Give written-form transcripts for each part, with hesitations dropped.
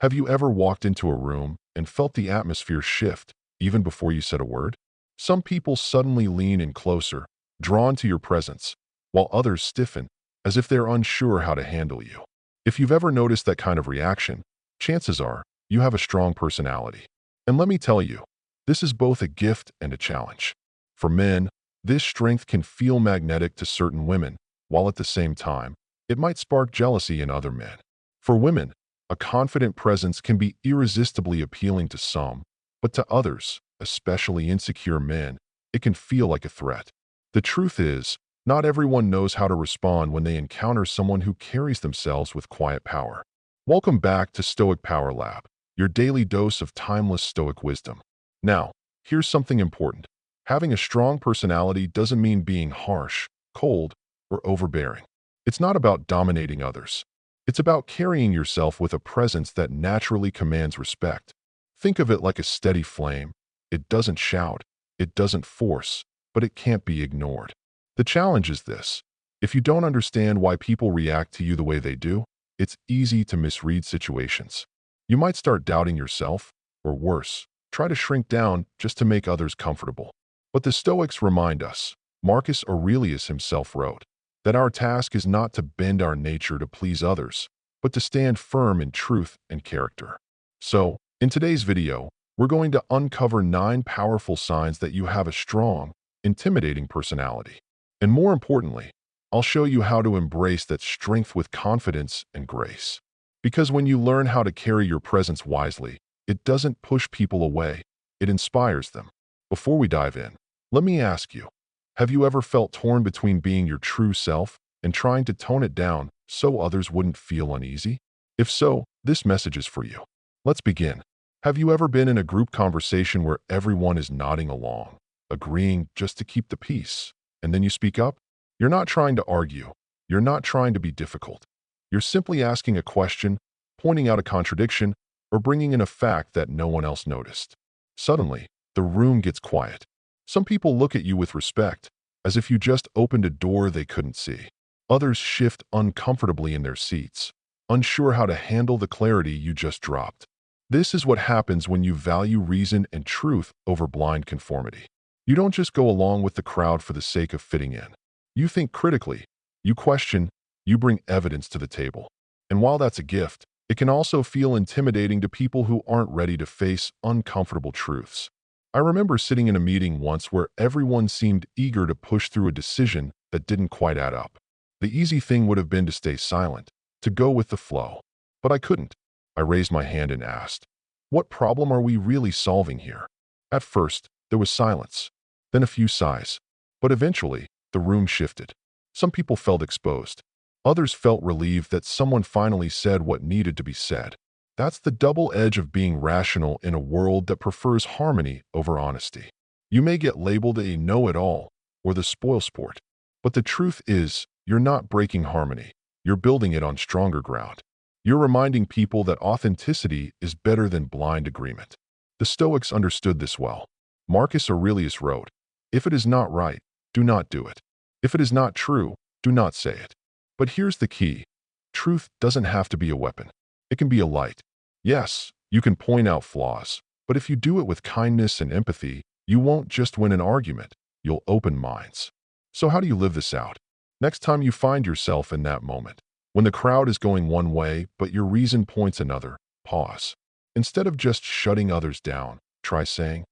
Have you ever walked into a room and felt the atmosphere shift even before you said a word? Some people suddenly lean in closer, drawn to your presence, while others stiffen, as if they're unsure how to handle you. If you've ever noticed that kind of reaction, chances are you have a strong personality. And let me tell you, this is both a gift and a challenge. For men, this strength can feel magnetic to certain women, while at the same time, it might spark jealousy in other men. For women, a confident presence can be irresistibly appealing to some, but to others, especially insecure men, it can feel like a threat. The truth is, not everyone knows how to respond when they encounter someone who carries themselves with quiet power. Welcome back to Stoic Power Lab, your daily dose of timeless Stoic wisdom. Now, here's something important. Having a strong personality doesn't mean being harsh, cold, or overbearing. It's not about dominating others. It's about carrying yourself with a presence that naturally commands respect. Think of it like a steady flame. It doesn't shout, it doesn't force, but it can't be ignored. The challenge is this. If you don't understand why people react to you the way they do, it's easy to misread situations. You might start doubting yourself, or worse, try to shrink down just to make others comfortable. But the Stoics remind us, Marcus Aurelius himself wrote, that our task is not to bend our nature to please others, but to stand firm in truth and character. So, in today's video, we're going to uncover 9 powerful signs that you have a strong, intimidating personality. And more importantly, I'll show you how to embrace that strength with confidence and grace. Because when you learn how to carry your presence wisely, it doesn't push people away, it inspires them. Before we dive in, let me ask you, have you ever felt torn between being your true self and trying to tone it down so others wouldn't feel uneasy? If so, this message is for you. Let's begin. Have you ever been in a group conversation where everyone is nodding along, agreeing just to keep the peace, and then you speak up? You're not trying to argue. You're not trying to be difficult. You're simply asking a question, pointing out a contradiction, or bringing in a fact that no one else noticed. Suddenly, the room gets quiet. Some people look at you with respect, as if you just opened a door they couldn't see. Others shift uncomfortably in their seats, unsure how to handle the clarity you just dropped. This is what happens when you value reason and truth over blind conformity. You don't just go along with the crowd for the sake of fitting in. You think critically, you question, you bring evidence to the table. And while that's a gift, it can also feel intimidating to people who aren't ready to face uncomfortable truths. I remember sitting in a meeting once where everyone seemed eager to push through a decision that didn't quite add up. The easy thing would have been to stay silent, to go with the flow. But I couldn't. I raised my hand and asked, what problem are we really solving here? At first, there was silence, then a few sighs. But eventually, the room shifted. Some people felt exposed. Others felt relieved that someone finally said what needed to be said. That's the double edge of being rational in a world that prefers harmony over honesty. You may get labeled a know-it-all or the spoilsport, but the truth is, you're not breaking harmony. You're building it on stronger ground. You're reminding people that authenticity is better than blind agreement. The Stoics understood this well. Marcus Aurelius wrote, "If it is not right, do not do it. If it is not true, do not say it." But here's the key. Truth doesn't have to be a weapon. It can be a light. Yes, you can point out flaws, but if you do it with kindness and empathy, you won't just win an argument, you'll open minds. So how do you live this out? Next time you find yourself in that moment, when the crowd is going one way but your reason points another, pause. Instead of just shutting others down, try saying,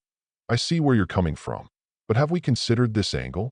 I see where you're coming from, but have we considered this angle?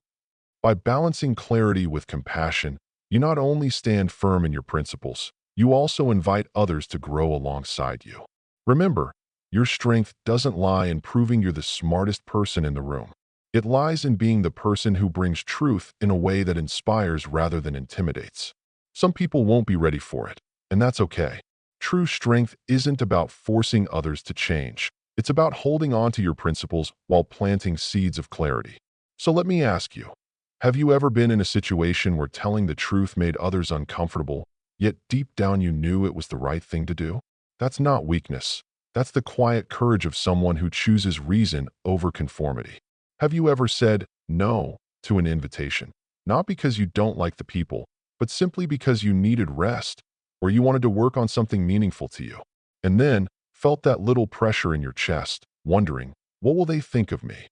By balancing clarity with compassion, you not only stand firm in your principles, you also invite others to grow alongside you. Remember, your strength doesn't lie in proving you're the smartest person in the room. It lies in being the person who brings truth in a way that inspires rather than intimidates. Some people won't be ready for it, and that's okay. True strength isn't about forcing others to change. It's about holding on to your principles while planting seeds of clarity. So let me ask you, have you ever been in a situation where telling the truth made others uncomfortable, yet deep down you knew it was the right thing to do? That's not weakness. That's the quiet courage of someone who chooses reason over conformity. Have you ever said no to an invitation? Not because you don't like the people, but simply because you needed rest or you wanted to work on something meaningful to you. and then felt that little pressure in your chest, wondering, what will they think of me?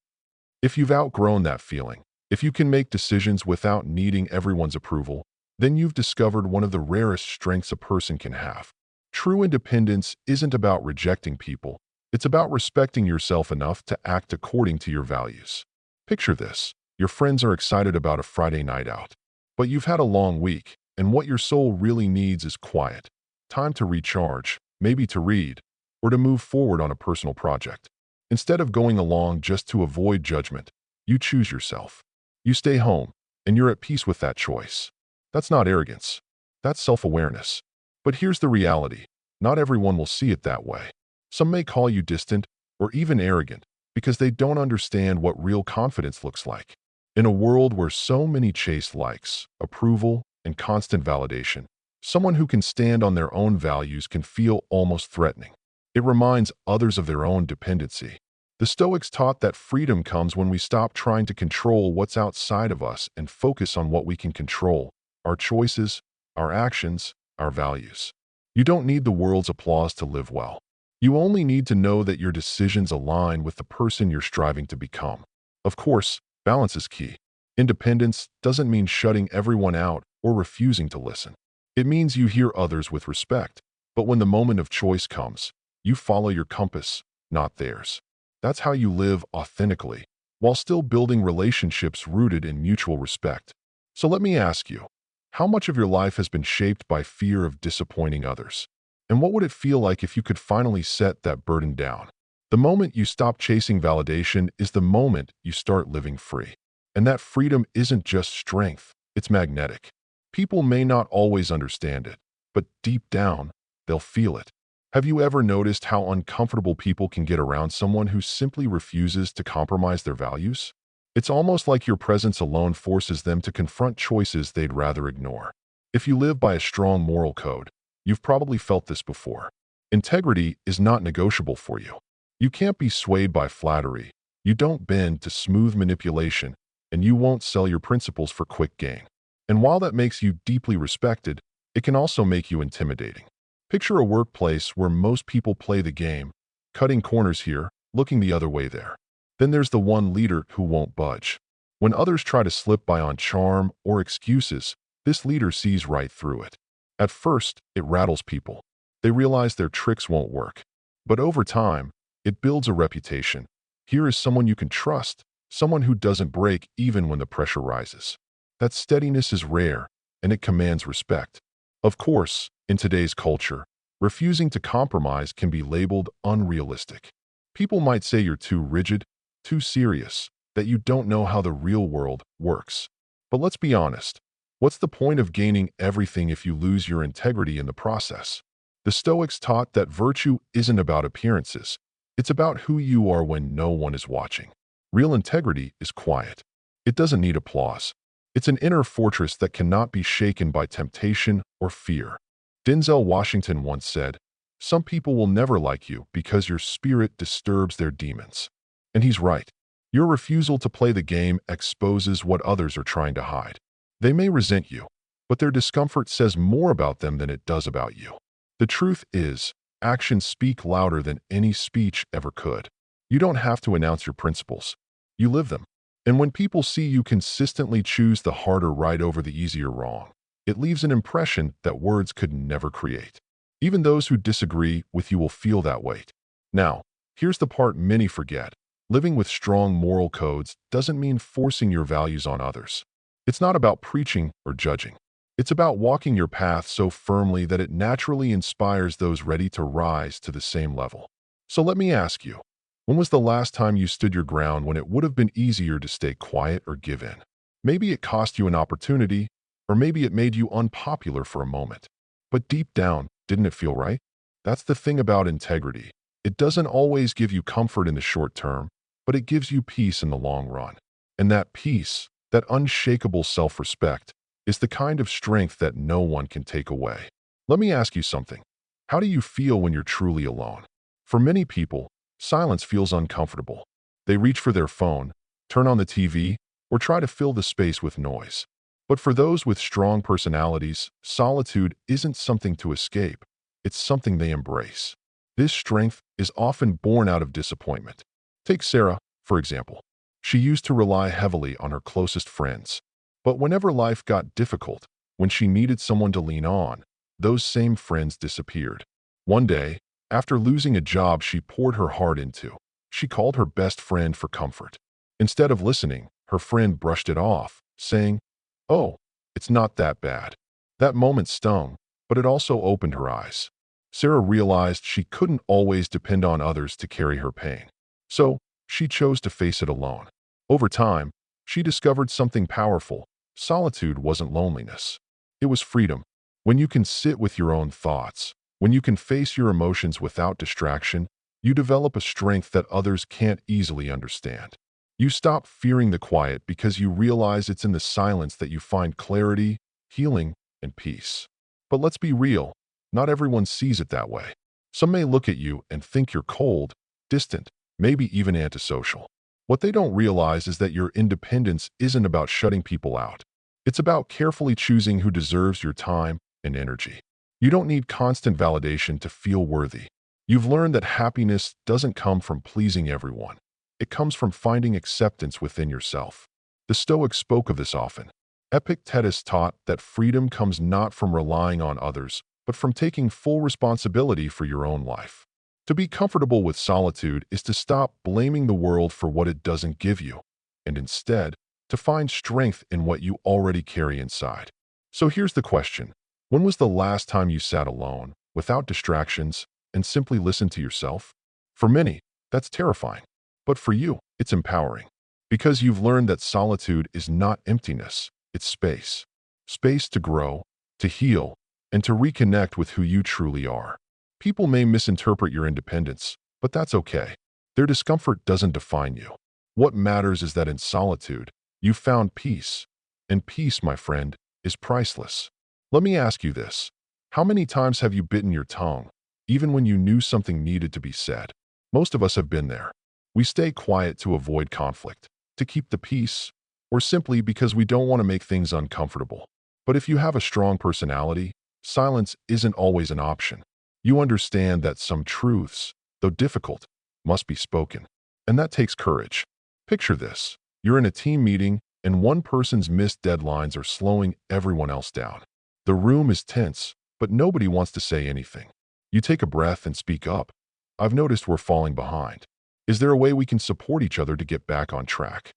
If you've outgrown that feeling, if you can make decisions without needing everyone's approval, then you've discovered one of the rarest strengths a person can have. True independence isn't about rejecting people. It's about respecting yourself enough to act according to your values. Picture this. Your friends are excited about a Friday night out. But you've had a long week, and what your soul really needs is quiet. Time to recharge, maybe to read, or to move forward on a personal project. Instead of going along just to avoid judgment, you choose yourself. You stay home, and you're at peace with that choice. That's not arrogance. That's self-awareness. But here's the reality. Not everyone will see it that way. Some may call you distant or even arrogant because they don't understand what real confidence looks like. In a world where so many chase likes, approval, and constant validation, someone who can stand on their own values can feel almost threatening. It reminds others of their own dependency. The Stoics taught that freedom comes when we stop trying to control what's outside of us and focus on what we can control: our choices, our actions, our values. You don't need the world's applause to live well. You only need to know that your decisions align with the person you're striving to become. Of course, balance is key. Independence doesn't mean shutting everyone out or refusing to listen. It means you hear others with respect, but when the moment of choice comes, you follow your compass, not theirs. That's how you live authentically, while still building relationships rooted in mutual respect. So let me ask you, how much of your life has been shaped by fear of disappointing others? And what would it feel like if you could finally set that burden down? The moment you stop chasing validation is the moment you start living free. And that freedom isn't just strength, it's magnetic. People may not always understand it, but deep down, they'll feel it. Have you ever noticed how uncomfortable people can get around someone who simply refuses to compromise their values? It's almost like your presence alone forces them to confront choices they'd rather ignore. If you live by a strong moral code, you've probably felt this before. Integrity is not negotiable for you. You can't be swayed by flattery, you don't bend to smooth manipulation, and you won't sell your principles for quick gain. And while that makes you deeply respected, it can also make you intimidating. Picture a workplace where most people play the game, cutting corners here, looking the other way there. Then there's the one leader who won't budge. When others try to slip by on charm or excuses, this leader sees right through it. At first, it rattles people. They realize their tricks won't work. But over time, it builds a reputation. Here is someone you can trust, someone who doesn't break even when the pressure rises. That steadiness is rare, and it commands respect. Of course, in today's culture, refusing to compromise can be labeled unrealistic. People might say you're too rigid, too serious, that you don't know how the real world works. But let's be honest. What's the point of gaining everything if you lose your integrity in the process? The Stoics taught that virtue isn't about appearances. It's about who you are when no one is watching. Real integrity is quiet. It doesn't need applause. It's an inner fortress that cannot be shaken by temptation or fear. Denzel Washington once said, "Some people will never like you because your spirit disturbs their demons." And he's right. Your refusal to play the game exposes what others are trying to hide. They may resent you, but their discomfort says more about them than it does about you. The truth is, actions speak louder than any speech ever could. You don't have to announce your principles. You live them. And when people see you consistently choose the harder right over the easier wrong, it leaves an impression that words could never create. Even those who disagree with you will feel that weight. Now, here's the part many forget. Living with strong moral codes doesn't mean forcing your values on others. It's not about preaching or judging. It's about walking your path so firmly that it naturally inspires those ready to rise to the same level. So let me ask you, when was the last time you stood your ground when it would have been easier to stay quiet or give in? Maybe it cost you an opportunity, or maybe it made you unpopular for a moment. But deep down, didn't it feel right? That's the thing about integrity. It doesn't always give you comfort in the short term, but it gives you peace in the long run. And that peace, that unshakable self-respect, is the kind of strength that no one can take away. Let me ask you something. How do you feel when you're truly alone? For many people, silence feels uncomfortable. They reach for their phone, turn on the TV, or try to fill the space with noise. But for those with strong personalities, solitude isn't something to escape. It's something they embrace. This strength is often born out of disappointment. Take Sarah, for example. She used to rely heavily on her closest friends. But whenever life got difficult, when she needed someone to lean on, those same friends disappeared. One day, after losing a job she poured her heart into, she called her best friend for comfort. Instead of listening, her friend brushed it off, saying, "Oh, it's not that bad." That moment stung, but it also opened her eyes. Sarah realized she couldn't always depend on others to carry her pain. So, she chose to face it alone. Over time, she discovered something powerful. Solitude wasn't loneliness. It was freedom. When you can sit with your own thoughts, when you can face your emotions without distraction, you develop a strength that others can't easily understand. You stop fearing the quiet because you realize it's in the silence that you find clarity, healing, and peace. But let's be real, not everyone sees it that way. Some may look at you and think you're cold, distant, maybe even antisocial. What they don't realize is that your independence isn't about shutting people out. It's about carefully choosing who deserves your time and energy. You don't need constant validation to feel worthy. You've learned that happiness doesn't come from pleasing everyone. It comes from finding acceptance within yourself. The Stoics spoke of this often. Epictetus taught that freedom comes not from relying on others, but from taking full responsibility for your own life. To be comfortable with solitude is to stop blaming the world for what it doesn't give you, and instead, to find strength in what you already carry inside. So here's the question. When was the last time you sat alone, without distractions, and simply listened to yourself? For many, that's terrifying. But for you, it's empowering. Because you've learned that solitude is not emptiness, it's space. Space to grow, to heal, and to reconnect with who you truly are. People may misinterpret your independence, but that's okay. Their discomfort doesn't define you. What matters is that in solitude, you found peace. And peace, my friend, is priceless. Let me ask you this. How many times have you bitten your tongue, even when you knew something needed to be said? Most of us have been there. We stay quiet to avoid conflict, to keep the peace, or simply because we don't want to make things uncomfortable. But if you have a strong personality, silence isn't always an option. You understand that some truths, though difficult, must be spoken. And that takes courage. Picture this. You're in a team meeting, and one person's missed deadlines are slowing everyone else down. The room is tense, but nobody wants to say anything. You take a breath and speak up. "I've noticed we're falling behind. Is there a way we can support each other to get back on track?"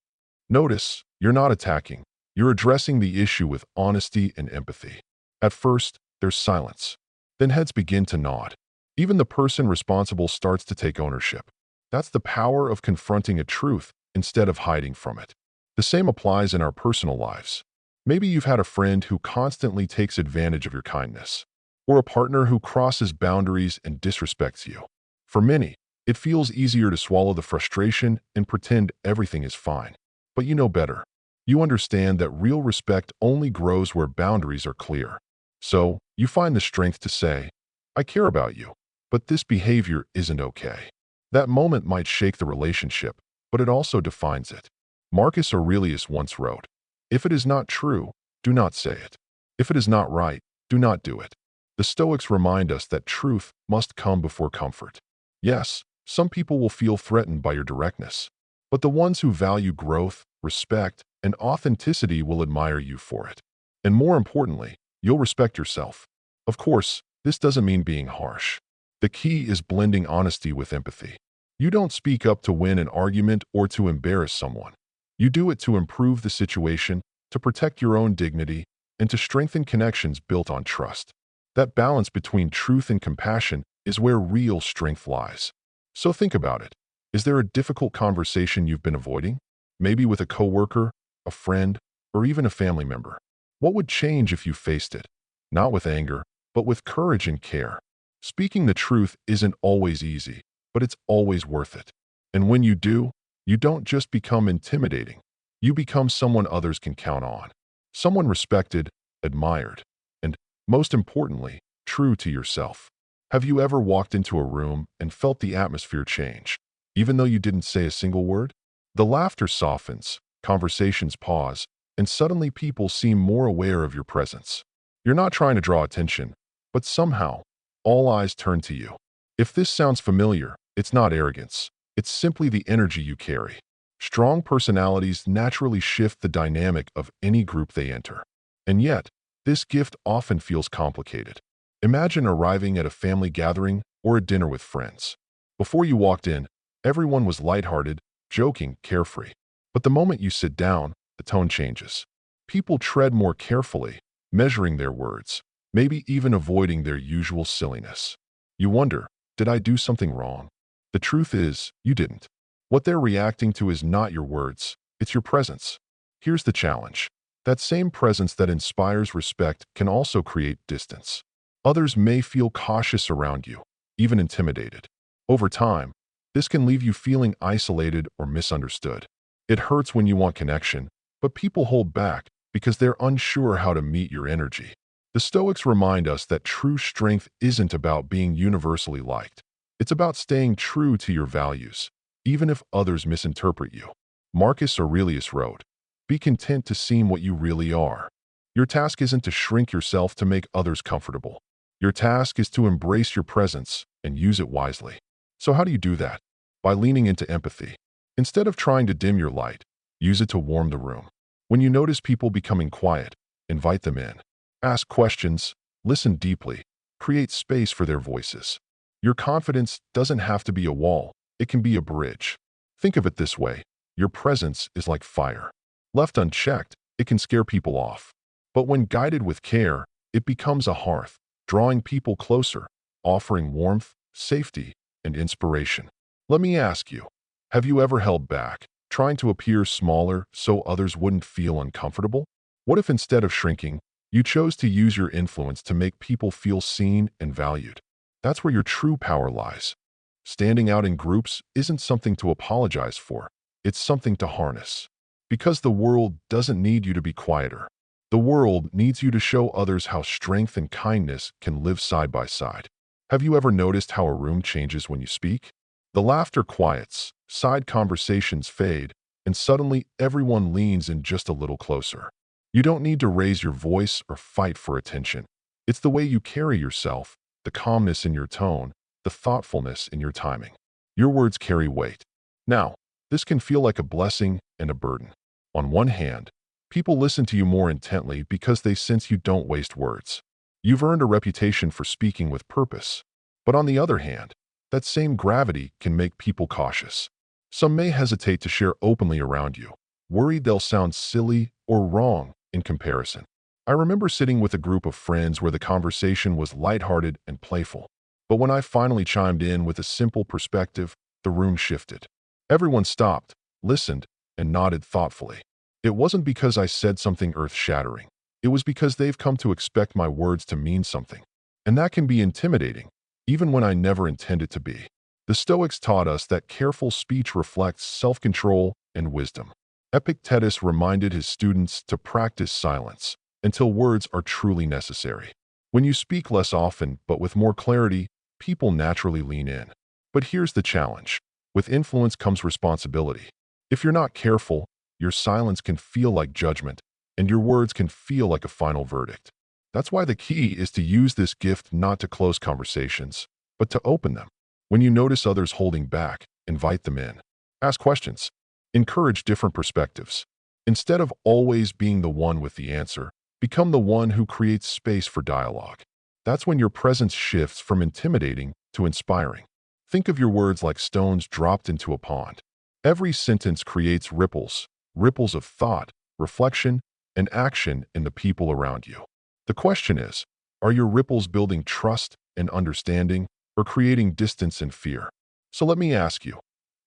Notice, you're not attacking. You're addressing the issue with honesty and empathy. At first, there's silence. Then heads begin to nod. Even the person responsible starts to take ownership. That's the power of confronting a truth instead of hiding from it. The same applies in our personal lives. Maybe you've had a friend who constantly takes advantage of your kindness, or a partner who crosses boundaries and disrespects you. For many, it feels easier to swallow the frustration and pretend everything is fine. But you know better. You understand that real respect only grows where boundaries are clear. So, you find the strength to say, "I care about you, but this behavior isn't okay." That moment might shake the relationship, but it also defines it. Marcus Aurelius once wrote, "If it is not true, do not say it. If it is not right, do not do it." The Stoics remind us that truth must come before comfort. Yes, some people will feel threatened by your directness, but the ones who value growth, respect, and authenticity will admire you for it. And more importantly, you'll respect yourself. Of course, this doesn't mean being harsh. The key is blending honesty with empathy. You don't speak up to win an argument or to embarrass someone. You do it to improve the situation, to protect your own dignity, and to strengthen connections built on trust. That balance between truth and compassion is where real strength lies. So think about it. Is there a difficult conversation you've been avoiding? Maybe with a coworker, a friend, or even a family member. What would change if you faced it? Not with anger, but with courage and care. Speaking the truth isn't always easy, but it's always worth it. And when you do, you don't just become intimidating. You become someone others can count on. Someone respected, admired, and, most importantly, true to yourself. Have you ever walked into a room and felt the atmosphere change, even though you didn't say a single word? The laughter softens, conversations pause, and suddenly people seem more aware of your presence. You're not trying to draw attention, but somehow, all eyes turn to you. If this sounds familiar, it's not arrogance. It's simply the energy you carry. Strong personalities naturally shift the dynamic of any group they enter. And yet, this gift often feels complicated. Imagine arriving at a family gathering or a dinner with friends. Before you walked in, everyone was lighthearted, joking, carefree. But the moment you sit down, the tone changes. People tread more carefully, measuring their words, maybe even avoiding their usual silliness. You wonder, did I do something wrong? The truth is, you didn't. What they're reacting to is not your words, it's your presence. Here's the challenge. That same presence that inspires respect can also create distance. Others may feel cautious around you, even intimidated. Over time, this can leave you feeling isolated or misunderstood. It hurts when you want connection, but people hold back because they're unsure how to meet your energy. The Stoics remind us that true strength isn't about being universally liked. It's about staying true to your values, even if others misinterpret you. Marcus Aurelius wrote, "Be content to seem what you really are." Your task isn't to shrink yourself to make others comfortable. Your task is to embrace your presence and use it wisely. So how do you do that? By leaning into empathy. Instead of trying to dim your light, use it to warm the room. When you notice people becoming quiet, invite them in. Ask questions, listen deeply, create space for their voices. Your confidence doesn't have to be a wall, it can be a bridge. Think of it this way, your presence is like fire. Left unchecked, it can scare people off. But when guided with care, it becomes a hearth, drawing people closer, offering warmth, safety, and inspiration. Let me ask you, have you ever held back, trying to appear smaller so others wouldn't feel uncomfortable? What if instead of shrinking, you chose to use your influence to make people feel seen and valued? That's where your true power lies. Standing out in groups isn't something to apologize for, it's something to harness. Because the world doesn't need you to be quieter. The world needs you to show others how strength and kindness can live side by side. Have you ever noticed how a room changes when you speak? The laughter quiets, side conversations fade, and suddenly everyone leans in just a little closer. You don't need to raise your voice or fight for attention. It's the way you carry yourself, the calmness in your tone, the thoughtfulness in your timing. Your words carry weight. Now, this can feel like a blessing and a burden. On one hand, people listen to you more intently because they sense you don't waste words. You've earned a reputation for speaking with purpose. But on the other hand, that same gravity can make people cautious. Some may hesitate to share openly around you, worried they'll sound silly or wrong in comparison. I remember sitting with a group of friends where the conversation was lighthearted and playful. But when I finally chimed in with a simple perspective, the room shifted. Everyone stopped, listened, and nodded thoughtfully. It wasn't because I said something earth-shattering. It was because they've come to expect my words to mean something. And that can be intimidating, even when I never intended to be. The Stoics taught us that careful speech reflects self-control and wisdom. Epictetus reminded his students to practice silence until words are truly necessary. When you speak less often but with more clarity, people naturally lean in. But here's the challenge. With influence comes responsibility. If you're not careful, your silence can feel like judgment, and your words can feel like a final verdict. That's why the key is to use this gift not to close conversations, but to open them. When you notice others holding back, invite them in. Ask questions. Encourage different perspectives. Instead of always being the one with the answer, become the one who creates space for dialogue. That's when your presence shifts from intimidating to inspiring. Think of your words like stones dropped into a pond. Every sentence creates ripples, ripples of thought, reflection, and action in the people around you. The question is, are your ripples building trust and understanding or creating distance and fear? So let me ask you,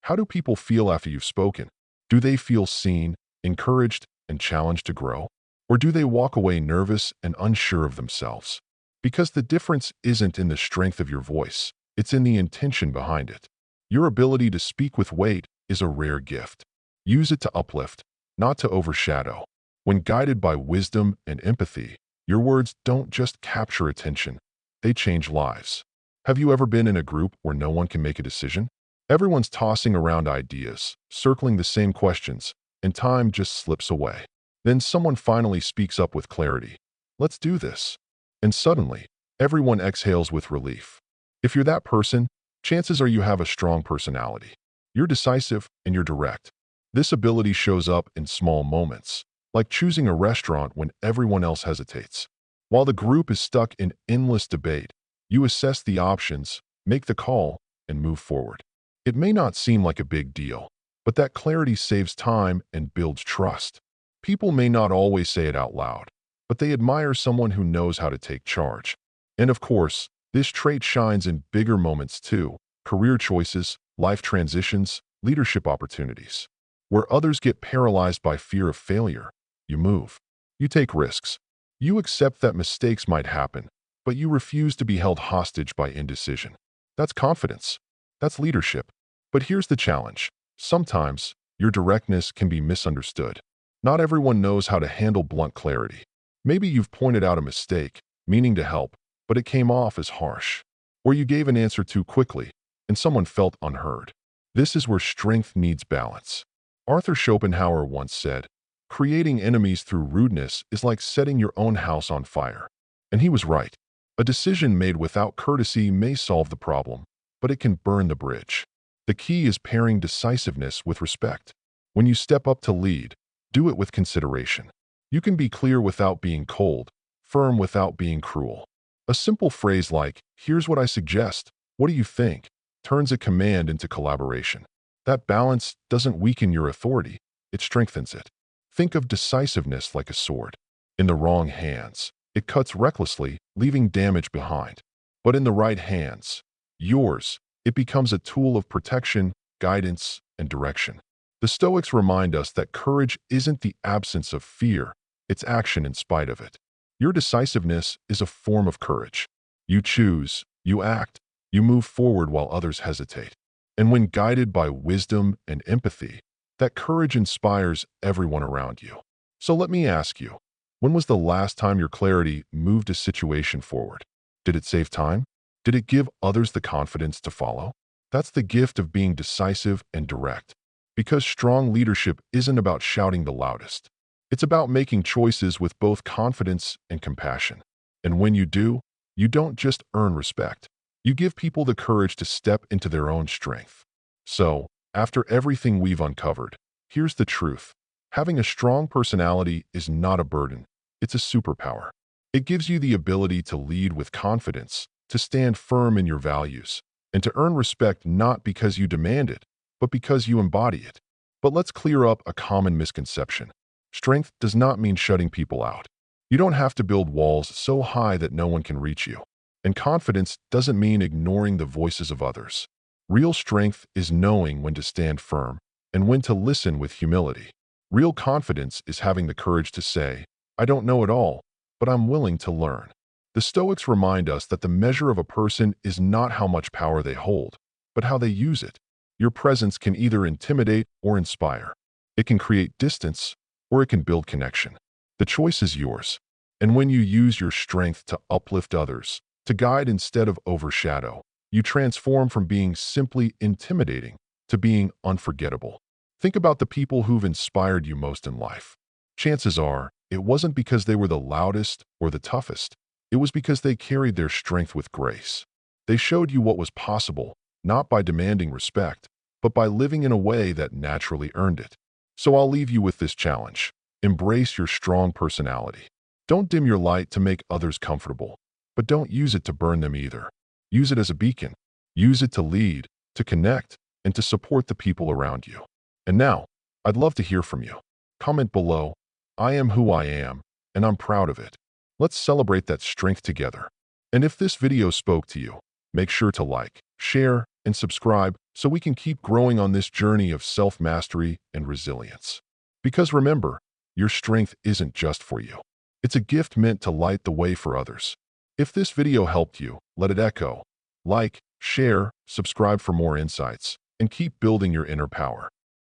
how do people feel after you've spoken? Do they feel seen, encouraged, and challenged to grow? Or do they walk away nervous and unsure of themselves? Because the difference isn't in the strength of your voice, it's in the intention behind it. Your ability to speak with weight is a rare gift. Use it to uplift, not to overshadow. When guided by wisdom and empathy, your words don't just capture attention, they change lives. Have you ever been in a group where no one can make a decision? Everyone's tossing around ideas, circling the same questions, and time just slips away. Then someone finally speaks up with clarity. Let's do this. And suddenly, everyone exhales with relief. If you're that person, chances are you have a strong personality. You're decisive and you're direct. This ability shows up in small moments, like choosing a restaurant when everyone else hesitates. While the group is stuck in endless debate, you assess the options, make the call, and move forward. It may not seem like a big deal, but that clarity saves time and builds trust. People may not always say it out loud, but they admire someone who knows how to take charge. And of course, this trait shines in bigger moments too: career choices, life transitions, leadership opportunities. Where others get paralyzed by fear of failure, you move. You take risks. You accept that mistakes might happen, but you refuse to be held hostage by indecision. That's confidence. That's leadership. But here's the challenge. Sometimes, your directness can be misunderstood. Not everyone knows how to handle blunt clarity. Maybe you've pointed out a mistake, meaning to help, but it came off as harsh. Or you gave an answer too quickly, and someone felt unheard. This is where strength meets balance. Arthur Schopenhauer once said, "Creating enemies through rudeness is like setting your own house on fire." And he was right. A decision made without courtesy may solve the problem, but it can burn the bridge. The key is pairing decisiveness with respect. When you step up to lead, do it with consideration. You can be clear without being cold, firm without being cruel. A simple phrase like, "Here's what I suggest, what do you think?" turns a command into collaboration. That balance doesn't weaken your authority, it strengthens it. Think of decisiveness like a sword. In the wrong hands, it cuts recklessly, leaving damage behind. But in the right hands, yours, it becomes a tool of protection, guidance, and direction. The Stoics remind us that courage isn't the absence of fear, it's action in spite of it. Your decisiveness is a form of courage. You choose, you act, you move forward while others hesitate. And when guided by wisdom and empathy, that courage inspires everyone around you. So let me ask you, when was the last time your clarity moved a situation forward? Did it save time? Did it give others the confidence to follow? That's the gift of being decisive and direct. Because strong leadership isn't about shouting the loudest. It's about making choices with both confidence and compassion. And when you do, you don't just earn respect. You give people the courage to step into their own strength. So, after everything we've uncovered, here's the truth. Having a strong personality is not a burden, it's a superpower. It gives you the ability to lead with confidence, to stand firm in your values, and to earn respect not because you demand it, but because you embody it. But let's clear up a common misconception. Strength does not mean shutting people out. You don't have to build walls so high that no one can reach you. And confidence doesn't mean ignoring the voices of others. Real strength is knowing when to stand firm and when to listen with humility. Real confidence is having the courage to say, "I don't know it all, but I'm willing to learn." The Stoics remind us that the measure of a person is not how much power they hold, but how they use it. Your presence can either intimidate or inspire. It can create distance or it can build connection. The choice is yours. And when you use your strength to uplift others, to guide instead of overshadow, you transform from being simply intimidating to being unforgettable. Think about the people who've inspired you most in life. Chances are, it wasn't because they were the loudest or the toughest. It was because they carried their strength with grace. They showed you what was possible, not by demanding respect, but by living in a way that naturally earned it. So I'll leave you with this challenge. Embrace your strong personality. Don't dim your light to make others comfortable, but don't use it to burn them either. Use it as a beacon. Use it to lead, to connect, and to support the people around you. And now, I'd love to hear from you. Comment below. I am who I am, and I'm proud of it. Let's celebrate that strength together. And if this video spoke to you, make sure to like, share, and subscribe so we can keep growing on this journey of self-mastery and resilience. Because remember, your strength isn't just for you. It's a gift meant to light the way for others. If this video helped you, let it echo. Like, share, subscribe for more insights, and keep building your inner power.